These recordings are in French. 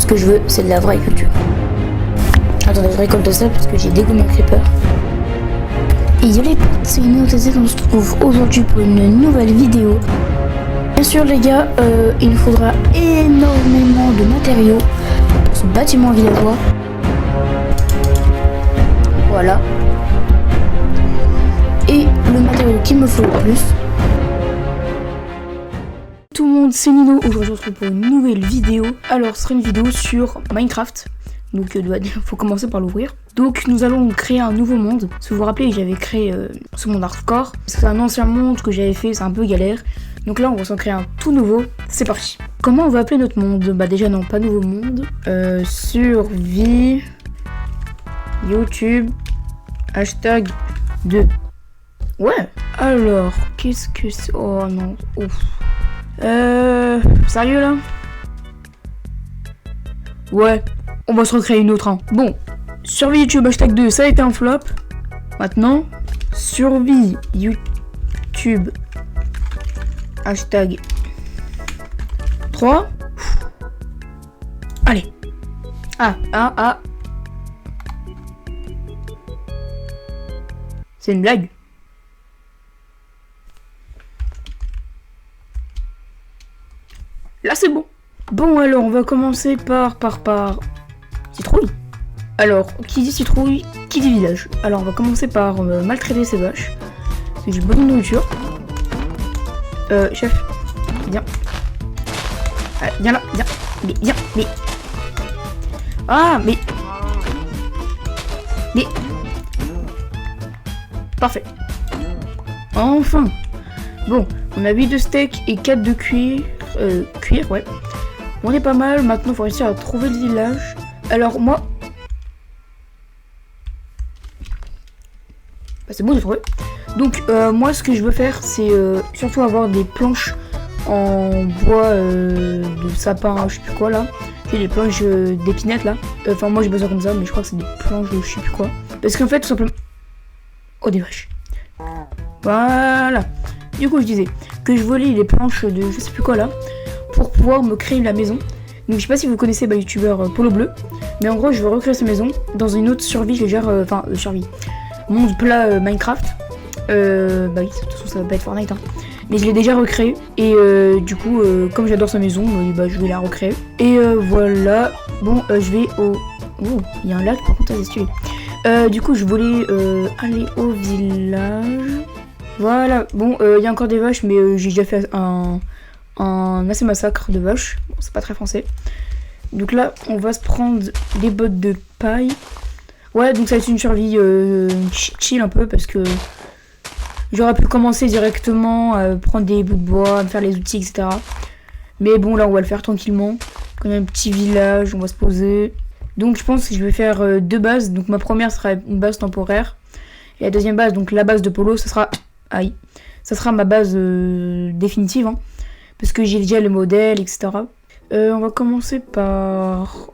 ce que je veux, c'est de la vraie culture. Attendez, je récolte ça parce que j'ai dégommé un creeper. Et yo les potes, c'est InnoTZ, on se retrouve aujourd'hui pour une nouvelle vidéo. Bien sûr les gars, il nous faudra énormément de matériaux pour ce bâtiment villageois. Voilà. Et le matériau qu'il me faut le plus. Tout le monde, c'est Nino. Aujourd'hui, on se retrouve pour une nouvelle vidéo. Alors, ce sera une vidéo sur Minecraft. Donc, faut commencer par l'ouvrir. Donc, nous allons créer un nouveau monde. Si vous vous rappelez, j'avais créé ce monde hardcore. C'est un ancien monde que j'avais fait, c'est un peu galère. Donc là, on va s'en créer un tout nouveau. C'est parti. Comment on va appeler notre monde? Bah, déjà, non, pas nouveau monde. Survie. YouTube. Hashtag 2. Ouais. Alors, qu'est-ce que c'est? Oh non. Ouf. Sérieux là? Ouais. On va se recréer une autre. Hein. Bon. Survie YouTube hashtag 2, ça a été un flop. Maintenant, survie YouTube hashtag 3. Allez. Ah. C'est une blague. Là c'est bon. Bon alors on va commencer par citrouille. Alors qui dit citrouille, qui dit village. Alors on va commencer par maltraiter ces vaches. Parce que j'ai bonne nourriture. Chef, viens. Viens là, viens. Mais. Ah mais. Parfait. Enfin. Bon, on a 8 de steak et 4 de cuir, ouais. On est pas mal, maintenant il faut réussir à trouver le village. Alors moi... Bah, c'est bon, j'ai trouvé. Donc moi ce que je veux faire c'est surtout avoir des planches en bois de sapin, je sais plus quoi là. C'est les planches d'épinette là. Enfin moi j'ai besoin comme ça mais je crois que c'est des planches de je sais plus quoi. Parce qu'en fait tout simplement... Oh des vaches. Voilà. Du coup je disais que je volais les planches de je sais plus quoi là pour pouvoir me créer la maison. Donc je sais pas si vous connaissez youtubeur Polo Bleu, mais en gros je veux recréer cette maison dans une autre survie légère, survie. Monde plat Minecraft. Oui, de toute façon ça va pas être Fortnite hein. Mais je l'ai déjà recréé et du coup comme j'adore sa maison, je vais la recréer. Et voilà. Bon je vais au... Oh, il y a un lac par contre c'est stylé. Du coup je voulais aller au village. Voilà, bon, il y a encore des vaches, mais j'ai déjà fait un assez massacre de vaches. Bon, c'est pas très français. Donc là, on va se prendre des bottes de paille. Ouais, donc ça va être une survie chill un peu, parce que j'aurais pu commencer directement à prendre des bouts de bois, à faire les outils, etc. Mais bon, là, on va le faire tranquillement. Comme un petit village, on va se poser. Donc je pense que je vais faire 2 bases. Donc ma première sera une base temporaire. Et la deuxième base, donc la base de Polo, ça sera... Aïe. Ça sera ma base définitive, hein, parce que j'ai déjà le modèle, etc. On va commencer par...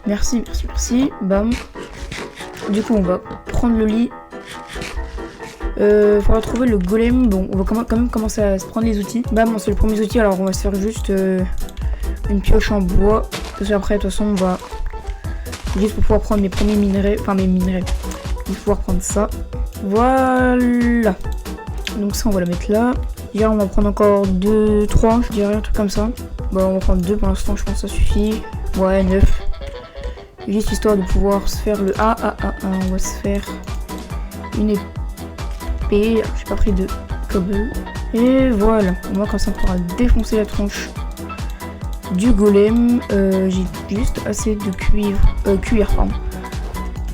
Merci. Bam. Du coup, on va prendre le lit. Faudra trouver le golem. Bon, on va quand même commencer à se prendre les outils. Bam, c'est le premier outil. Alors, on va se faire juste une pioche en bois. Parce qu'après, de toute façon, on va... Juste pour pouvoir prendre mes premiers minerais. Enfin, mes minerais. Il faut pouvoir prendre ça. Voilà. Donc ça, on va le mettre là. Déjà, on va prendre encore 2, 3, je dirais, un truc comme ça. Bon, on va prendre 2 pour l'instant, je pense que ça suffit. Ouais, 9. Juste histoire de pouvoir se faire le... on va se faire une épée. J'ai pas pris de cobble. Et voilà. On va comme ça, on pourra défoncer la tronche du golem. J'ai juste assez de cuir pardon,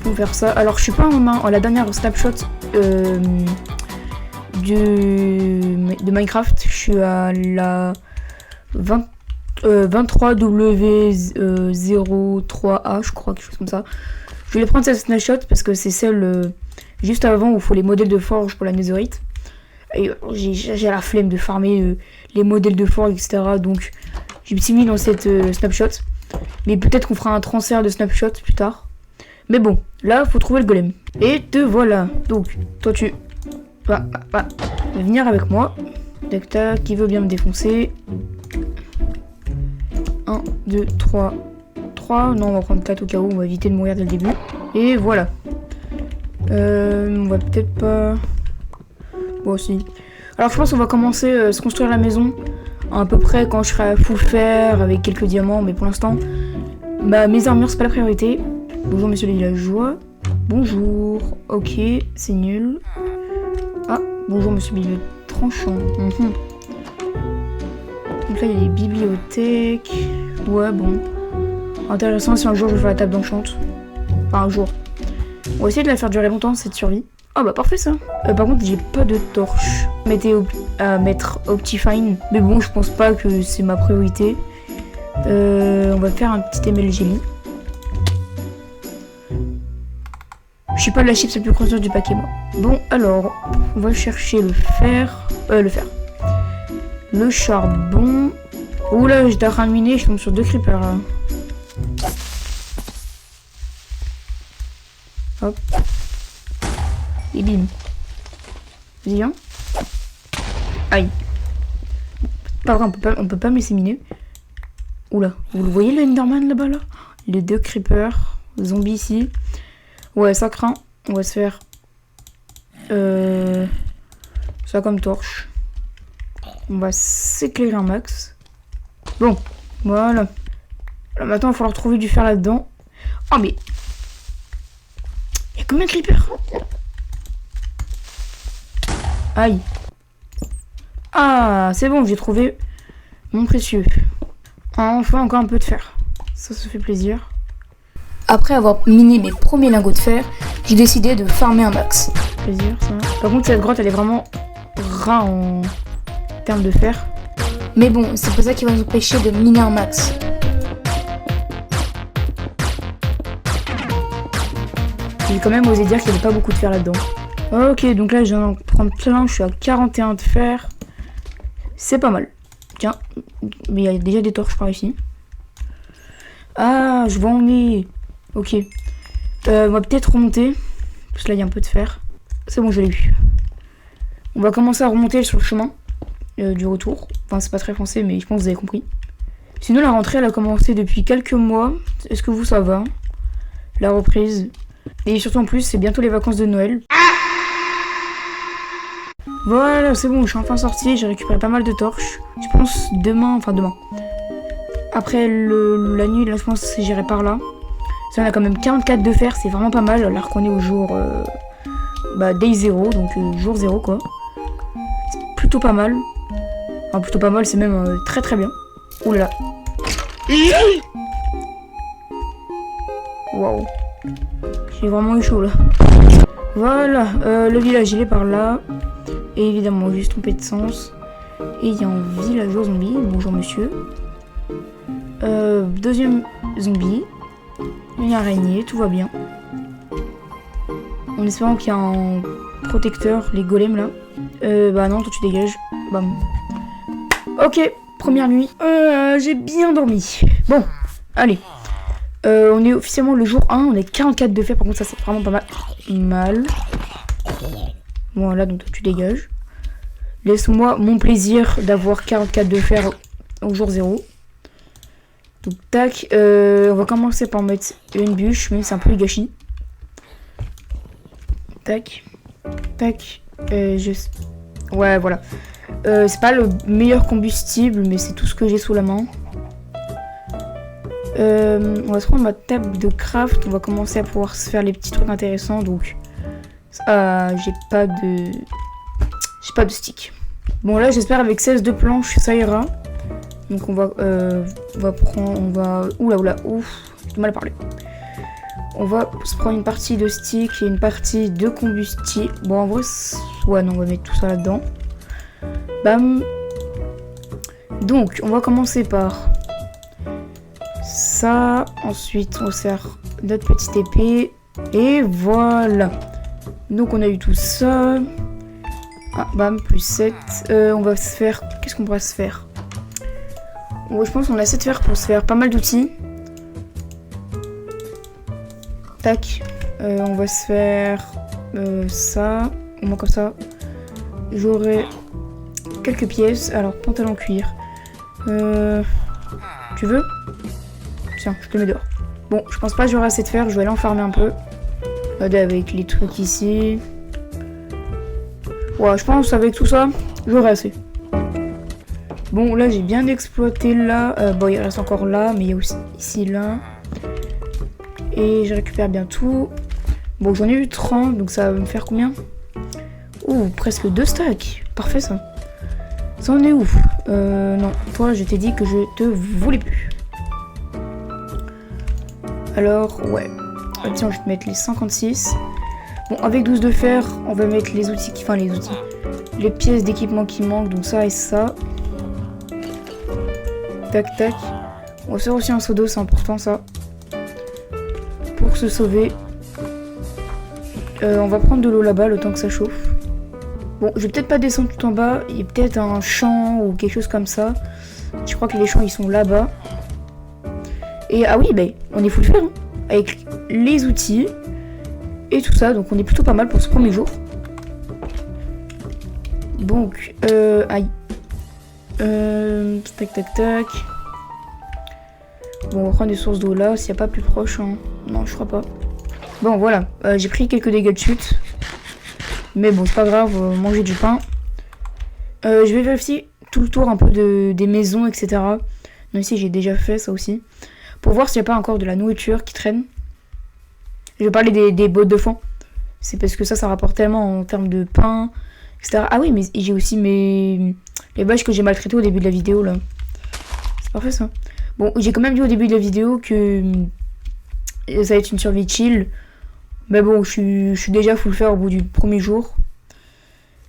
pour faire ça. Alors je suis pas en main à la dernière snapshot de Minecraft, je suis à la 23W03A je crois, quelque chose comme ça. Je voulais prendre cette snapshot parce que c'est celle juste avant où il faut les modèles de forge pour la netherite. Et j'ai la flemme de farmer les modèles de forge, etc. Donc je me suis mis dans cette snapshot. Mais peut-être qu'on fera un transfert de snapshot plus tard. Mais bon, là, faut trouver le golem. Et te voilà. Donc, toi, tu vas venir avec moi. Tac tac, qui veut bien me défoncer? 1, 2, 3. 3, non on va prendre 4 au cas où, on va éviter de mourir dès le début. Et voilà. On va peut-être pas... Bon si. Alors je pense qu'on va commencer à se construire la maison à peu près quand je serai à full fer avec quelques diamants, mais pour l'instant, bah mes armures c'est pas la priorité. Bonjour monsieur les villageois. Bonjour. Ok, c'est nul. Ah, bonjour monsieur le tranchant. Donc là il y a les bibliothèques. Ouais bon. Intéressant si un jour je vais faire la table d'enchante. Enfin un jour. On va essayer de la faire durer longtemps cette survie. Ah bah parfait ça. Par contre j'ai pas de torche à mettre Optifine. Mais bon je pense pas que c'est ma priorité. On va faire un petit ML Jelly. Je suis pas la chips la plus grosse du paquet moi. Bon alors on va chercher le fer. Le charbon. Oula je dois raminer, je tombe sur 2 creepers là. Hop. Et bim. Vas-y, viens. Aïe. Pas vrai, on peut pas me laisser miner. Oula, vous le voyez le Enderman là-bas là? Les 2 creepers. Zombies ici. Ouais, ça craint. On va se faire... ça comme torche. On va s'éclairer un max. Bon, voilà. Là, maintenant, il va falloir trouver du fer là-dedans. Oh, mais... Il y a combien de creepers? Aïe. Ah, c'est bon, j'ai trouvé mon précieux. Enfin, encore un peu de fer. Ça fait plaisir. Après avoir miné mes premiers lingots de fer, j'ai décidé de farmer un max. Plaisir, ça. Par contre, cette grotte, elle est vraiment ras en termes de fer. Mais bon, c'est pas ça qui va nous empêcher de miner un max. J'ai quand même osé dire qu'il n'y avait pas beaucoup de fer là-dedans. Ok, donc là, je viens d'en prendre plein. Je suis à 41 de fer. C'est pas mal. Tiens, mais il y a déjà des torches par ici. Ah, je vois où on est. Ok. On va peut-être remonter. Parce que là, il y a un peu de fer. C'est bon, je l'ai eu. On va commencer à remonter sur le chemin du retour. Enfin, c'est pas très français, mais je pense que vous avez compris. Sinon, la rentrée, elle a commencé depuis quelques mois. Est-ce que vous, ça va? La reprise. Et surtout, en plus, c'est bientôt les vacances de Noël. Voilà, c'est bon, je suis enfin sorti. J'ai récupéré pas mal de torches. Je pense demain. Après la nuit, là, je pense que j'irai par là. Ça, on a quand même 44 de fer, c'est vraiment pas mal. Alors qu'on est au jour day 0, donc jour 0 quoi. C'est plutôt pas mal. Enfin, plutôt pas mal, c'est même très très bien. Ouh là là. Waouh. J'ai vraiment eu chaud là. Voilà, le village il est par là. Et évidemment, j'ai juste trompé de sens. Et il y a un villageois zombie. Bonjour monsieur. Deuxième zombie. Une araignée, tout va bien. En espérant qu'il y a un protecteur, les golems là. Bah non, toi tu dégages. Bam. Ok, première nuit. J'ai bien dormi. Bon, allez. On est officiellement le jour 1, on est 44 de fer, par contre ça c'est vraiment pas mal. Voilà, donc toi tu dégages. Laisse-moi mon plaisir d'avoir 44 de fer au jour 0. Donc tac, on va commencer par mettre une bûche, mais c'est un peu le gâchis. Tac, tac, ouais voilà. C'est pas le meilleur combustible, mais c'est tout ce que j'ai sous la main. On va se prendre ma table de craft, on va commencer à pouvoir se faire les petits trucs intéressants, donc j'ai pas de stick. Bon là j'espère avec 16 de planches ça ira. Donc on va oula, ouf, j'ai du mal à parler. On va se prendre une partie de stick et une partie de combustible. Bon en vrai, ouais non on va mettre tout ça là-dedans. Bam. Donc on va commencer par ça, ensuite on va se faire notre petite épée, et voilà. Donc on a eu tout ça. Ah, bam, plus 7. On va se faire... Qu'est-ce qu'on pourra se faire? Bon, je pense qu'on a assez de fer pour se faire pas mal d'outils. Tac. On va se faire ça. Au moins comme ça. J'aurai quelques pièces. Alors, pantalon cuir. Tu veux? Tiens, je te le mets dehors. Bon, je pense pas que j'aurai assez de fer. Je vais aller en farmer un peu. Regardez avec les trucs ici. Ouais, je pense avec tout ça, j'aurai assez. Bon, là, j'ai bien exploité là. Bon, il reste encore là, mais il y a aussi ici, là. Et je récupère bien tout. Bon, j'en ai eu 30, donc ça va me faire combien? Ouh, presque 2 stacks. Parfait, ça. Ça en est où? Non, toi, je t'ai dit que je te voulais plus. Alors, ouais. Ah, tiens, je vais te mettre les 56. Bon, avec 12 de fer, on va mettre les outils qui... Enfin, les outils. Les pièces d'équipement qui manquent, donc ça et ça. Tac, tac. On va faire aussi un seau d'eau, c'est important, ça. Pour se sauver. On va prendre de l'eau là-bas, le temps que ça chauffe. Bon, je vais peut-être pas descendre tout en bas. Il y a peut-être un champ ou quelque chose comme ça. Je crois que les champs, ils sont là-bas. Et, ah oui, ben, on est full fer, hein, avec les outils. Et tout ça, donc on est plutôt pas mal pour ce premier jour. Donc, aïe. Tac, tac, tac. Bon, on va prendre des sources d'eau là, s'il n'y a pas plus proche. Hein. Non, je crois pas. Bon, voilà. J'ai pris quelques dégâts de chute. Mais bon, c'est pas grave, manger du pain. Je vais vérifier tout le tour un peu des maisons, etc. Même si j'ai déjà fait ça aussi. Pour voir s'il n'y a pas encore de la nourriture qui traîne. Je vais parler des bottes de foin. C'est parce que ça rapporte tellement en termes de pain, etc. Ah oui, mais j'ai aussi les vaches que j'ai maltraitées au début de la vidéo, là. C'est parfait, ça. Bon, j'ai quand même dit au début de la vidéo que ça va être une survie chill. Mais bon, je suis déjà full fer au bout du premier jour.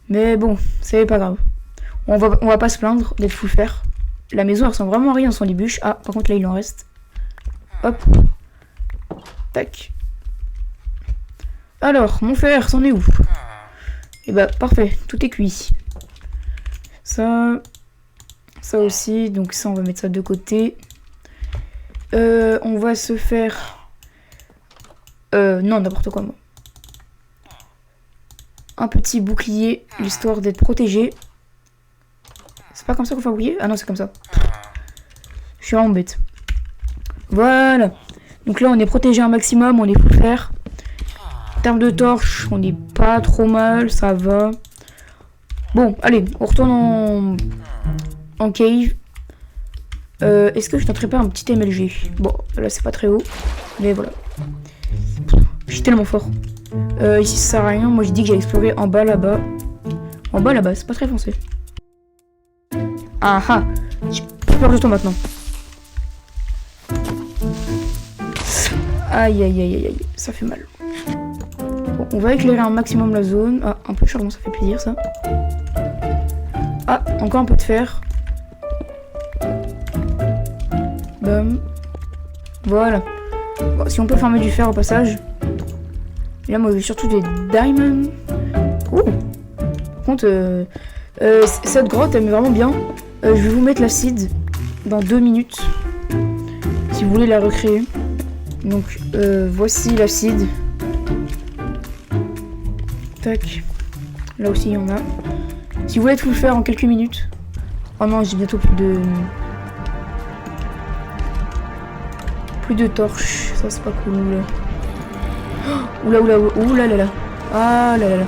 Mais bon, c'est pas grave. On va pas se plaindre d'être full fer. La maison, elle ressemble vraiment à rien sans les bûches. Ah, par contre, là, il en reste. Hop. Tac. Alors, mon fer, c'en est où? Et bah, parfait, tout est cuit. Ça aussi, donc ça, on va mettre ça de côté. On va se faire... non, n'importe quoi, moi. Un petit bouclier, l'histoire d'être protégé. C'est pas comme ça qu'on fait un bouclier? Ah non, c'est comme ça. Je suis vraiment bête. Voilà. Donc là, on est protégé un maximum, on est full fer. En termes de torches, on n'est pas trop mal, ça va. Bon, allez, on retourne en cave. Est-ce que je tenterai pas un petit MLG? Bon, là c'est pas très haut, mais voilà. Je suis tellement fort. Ici ça sert à rien, moi j'ai dit que j'allais explorer en bas là-bas. En bas là-bas, c'est pas très foncé. Ah ah, j'ai peur de toi maintenant. Aïe aïe aïe aïe aïe, ça fait mal. Bon, on va éclairer un maximum la zone. Ah, un peu de charbon, ça fait plaisir ça. Ah, encore un peu de fer. Bam. Voilà. Bon, si on peut farmer du fer au passage. Et là, moi, je veux surtout des diamonds. Ouh. Par contre, cette grotte, elle m'est vraiment bien. Je vais vous mettre l'acide dans 2 minutes. Si vous voulez la recréer. Donc, voici l'acide. Tac. Là aussi, il y en a. Si vous voulez tout le faire en quelques minutes. Oh non, j'ai bientôt plus de torches. Ça, c'est pas cool. Oh, oula, oula, oula, là, là. Ah là là là.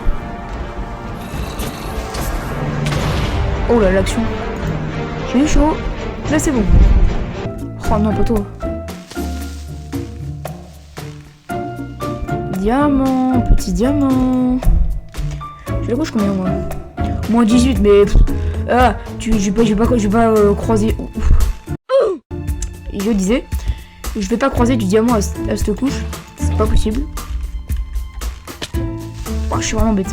Oh là, l'action. J'ai eu chaud. Là, c'est bon. Oh non, pas toi. Diamant, petit diamant. J'ai la gauche combien, moi? Moins 18, mais... Ah, je vais pas croiser... Et je disais, je vais pas croiser du diamant à cette couche. C'est pas possible. Oh, je suis vraiment bête.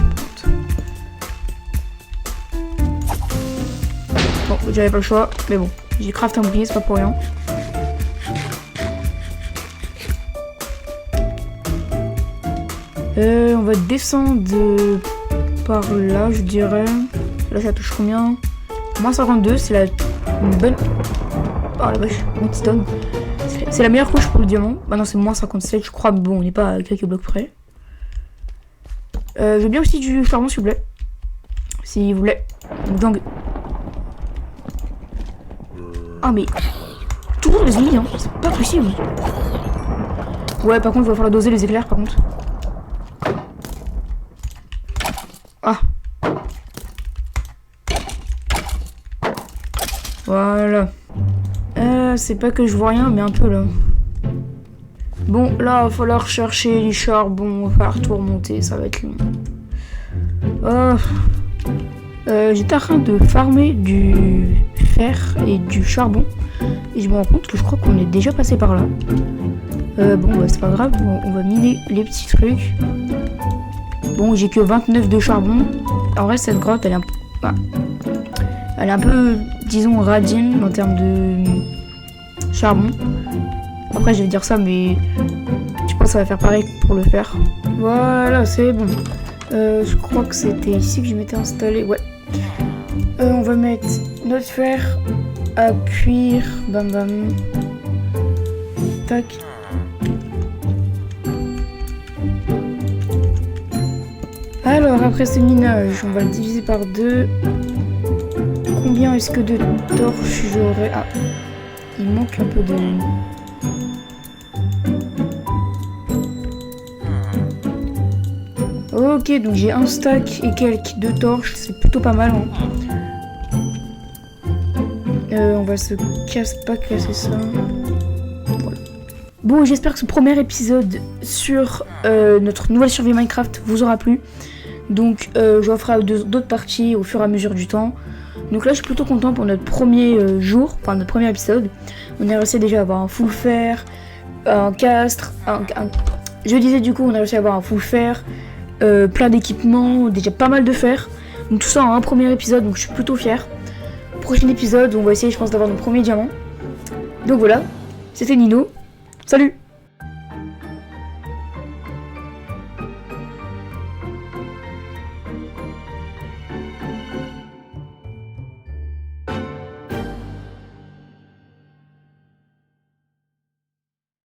Bon, j'avais pas le choix, mais bon. J'ai craft un bouclier, c'est pas pour rien. On va descendre par là, je dirais. Là, ça touche combien? Moins 52, c'est une bonne... Oh la vache, stone. C'est la meilleure couche pour le diamant. Bah non, c'est moins 57, je crois, mais bon, on n'est pas à quelques blocs près. Je veux bien aussi du charbon, s'il vous plaît. S'il vous plaît. Donc, Ah mais... Toujours les ennemis, hein. C'est pas possible. Ouais, par contre, il va falloir doser les éclairs, par contre. Ah. Voilà. C'est pas que je vois rien, mais un peu là. Bon, là, il va falloir chercher les charbons. Il va falloir tout remonter, ça va être long. J'étais en train de farmer du fer et du charbon. Et je me rends compte que je crois qu'on est déjà passé par là. Bon, bah, c'est pas grave, on va miner les petits trucs. Bon, j'ai que 29 de charbon. En vrai, cette grotte, elle est un peu, disons, radine en termes de charbon. Après, je vais dire ça, mais je pense que ça va faire pareil pour le fer. Voilà, c'est bon. Je crois que c'était ici que je m'étais installé. Ouais. On va mettre notre fer à cuire. Bam bam. Tac. Alors, après ce minage, on va le diviser par 2. Combien est-ce que de torches j'aurai? Ah, il manque un peu de... Ok, donc j'ai un stack et quelques de torches, c'est plutôt pas mal. Hein. On va se pas casser ça. Voilà. Bon, j'espère que ce premier épisode sur notre nouvelle survie Minecraft vous aura plu. Donc je vous ferai d'autres parties au fur et à mesure du temps. Donc là je suis plutôt content pour notre premier jour, enfin notre premier épisode. On a réussi déjà à avoir un full fer, un castre, je disais du coup on a réussi à avoir un full fer, plein d'équipements, déjà pas mal de fer. Donc tout ça en un premier épisode, donc je suis plutôt fier. Prochain épisode, on va essayer je pense d'avoir nos premiers diamants. Donc voilà, c'était Nino, salut!